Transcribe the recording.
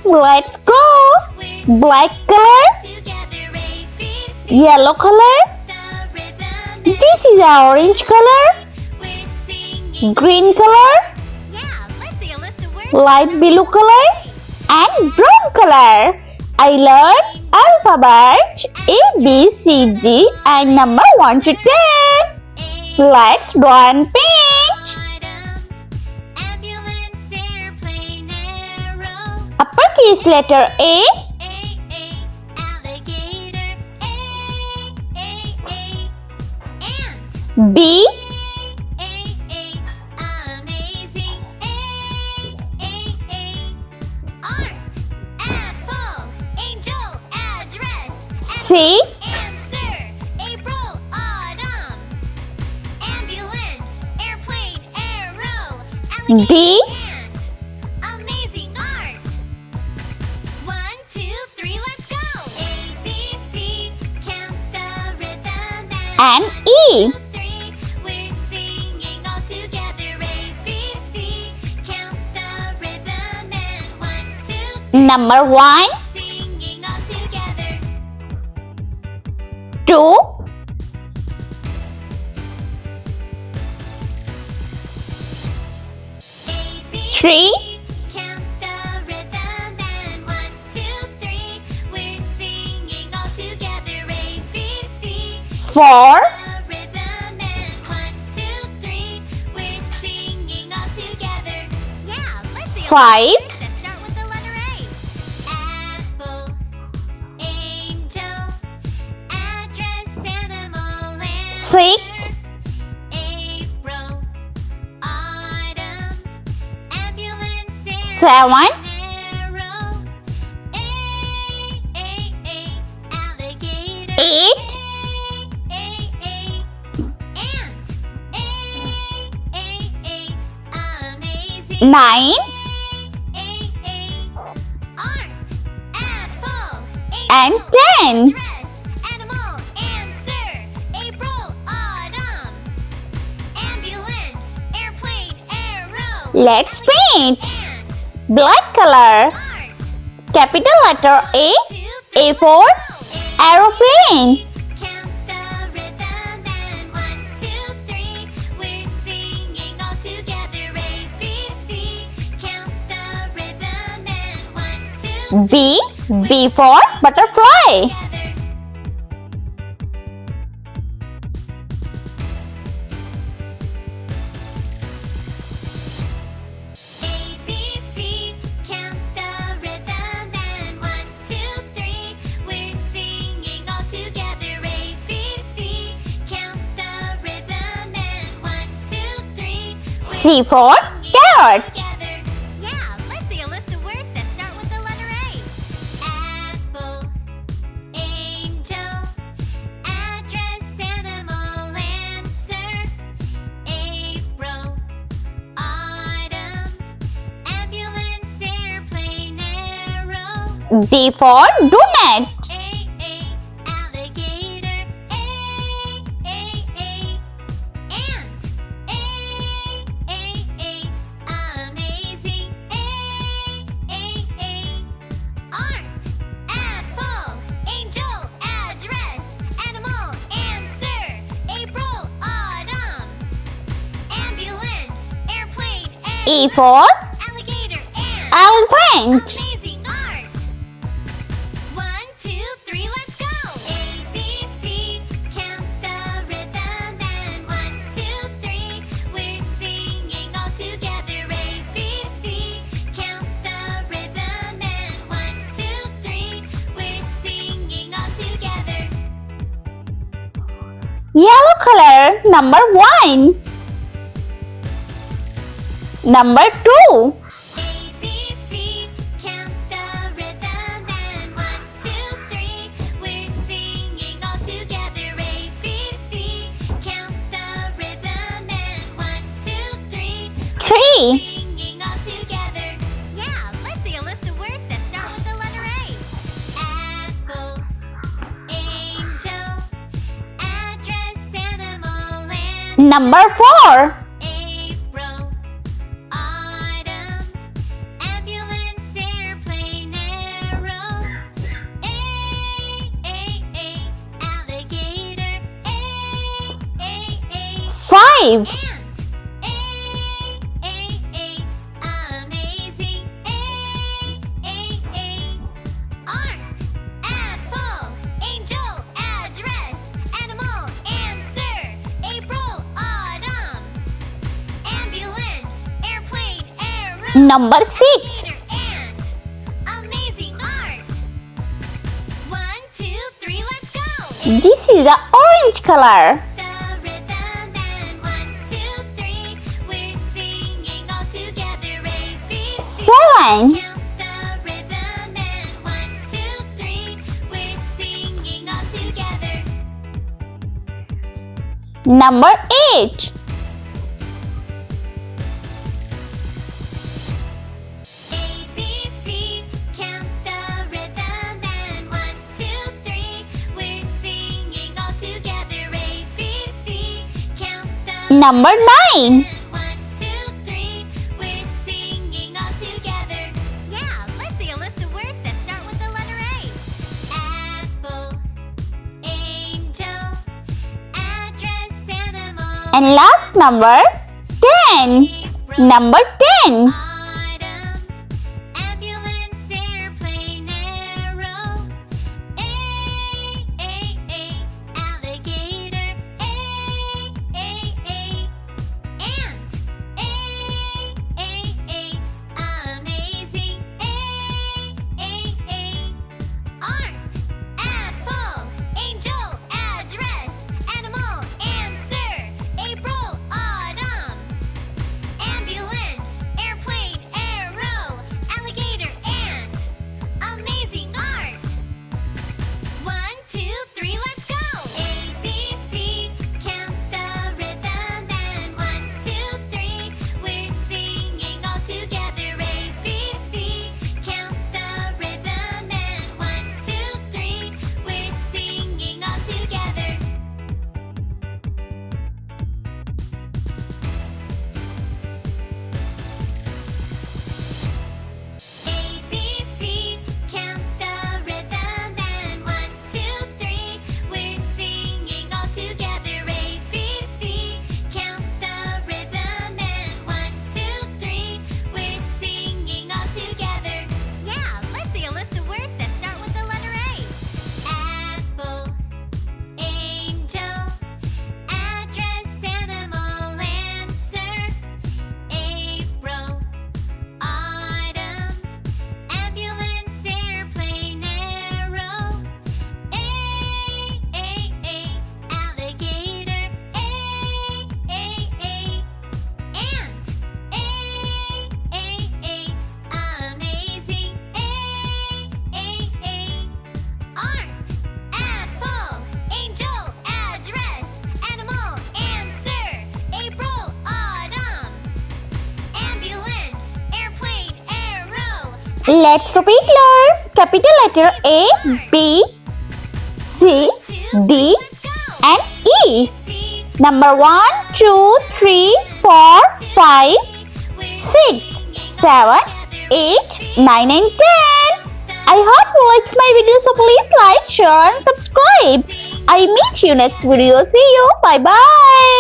Let's go. Black color, yellow color. This is our orange color, green color, light blue color, and brown color. I learned alphabet A, B, C, D and number 1 to 10. Let's draw and paint. Uppercase letter A, B, C, D, amazing art. 1, 2, 3, let's go. A, B, C, count the rhythm and E. 2, 3, we're singing all together. A, B, C, count the rhythm and 1, 2, 3, Number 1, singing all together. 2, 3, Count the rhythm and 1, 2, 3, we're singing all together. A, B, C, 4, the rhythm and 1, 2, 3, we're singing all together. Yeah, let's see. 5, Let's start with the letter A. Apple, angel, address, animal, and 6, April, autumn, ambulance, 7, arrow, alligator, 8, ant, amazing, 9, art, apple, and 10. dress, animal, answer, April, autumn, ambulance, airplane, arrow, Let's paint. ant, Black color, art, capital letter A, 2, 3, A4, aeroplane. count the rhythm and 1, 2, 3, we're singing all together. A, B, C, count the rhythm and 1, 2, B for butterfly. together. A, B, C, count the rhythm and 1, 2, 3, we're singing all together. A, B, C, count the rhythm and 1, 2, 3, C for carrot. together. Yeah, let's see a list of words that start with the letter A. Apple, angel, address, animal, answer, April, autumn, ambulance, airplane, arrow, D for donut. alligator, ant, amazing, art, apple, angel, address, animal, answer, April, autumn, ambulance, airplane, E for alligator, ant, elephant. amazing art. 1, 2, 3, let's go. A, B, C, count the rhythm and 1, 2, 3, we're singing all together. A, B, C, count the rhythm and 1, 2, 3, we're singing all together. Yellow color, number 1. Number 2. A, B, C, count the rhythm and 1, 2, 3, we're singing all together. A, B, C, count the rhythm and 1, 2, 3, 3. singing all together. Yeah, let's see a list of words that start with the letter A. Apple, angel, address, animal, and Number 4. April, autumn, ambulance, airplane, 5. Amazing. Art. Apple. Angel. Address. Animal. Answer. April. Autumn. Ambulance. Airplane. Arrow. Number 6. Ant. Amazing art. 1, 2, 3, let's go. This is the orange color. The rhythm and 1, 2, 3, we're singing all together. ABC. 7. Count the rhythm and 1, 2, 3, we're singing all together. Number 8. ABC, count the rhythm and 1, 2, 3, we're singing all together. ABC, count the Number 9. 1, 2, 3, we're singing all together. Yeah, let's see a list of words that start with the letter A. Apple, angel, address, animal. And last number 10. Number 10. Autumn, ambulance, airplane, arrow. Alligator. Ant. Amazing. Art. Apple. Angel. Address. Animal. Answer. April. Autumn. Ambulance. Airplane. Arrow. Alligator. Ant. Amazing art. 1, 2, 3, let's go. ABC, count the rhythm and 1, 2, 3, we're singing all together. ABC, count the rhythm and 1, 2, 3, we're singing all together. ABC, count the rhythm and 1, 2, 3, we're singing all together. ABC, count the rhythm and 1, 2, 3, we're singing all together. Yeah, let's see a list of words that start with the letter A. Apple, angel, address, animal, answer. April, autumn, ambulance, airplane, arrow. Alligator. Ant. Amazing. Art. Apple. Angel. Address. Animal. Answer. April. Autumn. Ambulance. Airplane. Arrow. Let's repeat, learn. Capital letter A, B, C, D, Let's go. and E. C. Number 1, 2, 3, 4, 5, 6, 7, 8, 9, and 10. I hope you liked my video, so please like, share, and subscribe. I meet you next video. See you. Bye bye.